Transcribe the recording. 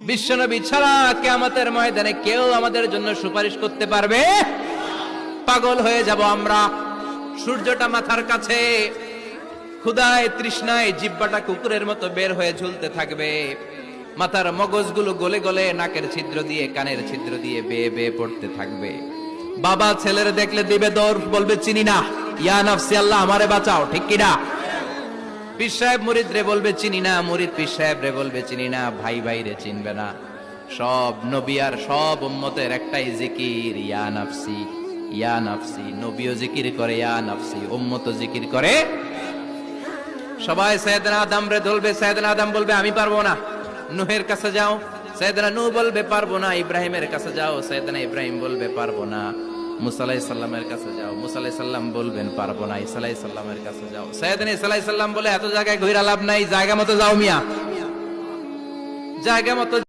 বিশ্বনবী ছাড়া কিয়ামতের ময়দানে কেউ আমাদের জন্য সুপারিশ করতে পারবে? পাগল হয়ে যাব আমরা। সূর্যটা মাথার কাছে, ক্ষুধায় তৃষ্ণায় জিহ্বাটা কুকুরের মতো বের হয়ে ঝুলতে থাকবে, মাথার মগজগুলো গলে গলে নাকের ছিদ্র দিয়ে কানের ছিদ্র দিয়ে বেয়ে বেয়ে পড়তে থাকবে। বাবা ছেলের দেখলে দিবে দৌড়, বলবে চিনি না, ইয়া নাফসি আল্লাহ আমারে বাঁচাও, ঠিক কিনা? পীর সাহেব মুরিদ রে বলবে চিনি না, মুরিদ পীর সাহেব রে বলবে চিনি না, ভাই ভাই রে চিনবে না। সব নবী আর সব উম্মতের একটাই জিকির, ইয়া নাফসি ইয়া নাফসি। নবীও জিকির করে ইয়া নাফসি, উম্মতও জিকির করে। সবাই সাইয়েদনা আদম রে ধরবে, সাইয়েদনা আদম বলবে আমি পারবো না। নূহের কাছে যাও, সাইয়েদনা নূহ বলবে পারবো না। ইব্রাহিমের কাছে যাও, সাইয়েদনা ইব্রাহিম বলবে পারবো না। মুসা আলাইহিস সালামের কাছে যাও, মুসা আলাইহিস সালাম বলবেন পারবো না। ঈসা আলাইহিস সালামের কাছে যাও, সাইয়েদনা ঈসা আলাইহিস সালাম বলে এত জায়গায় ঘুরে লাভ নাই, জায়গা মতো যাও মিয়া, জায়গা মতো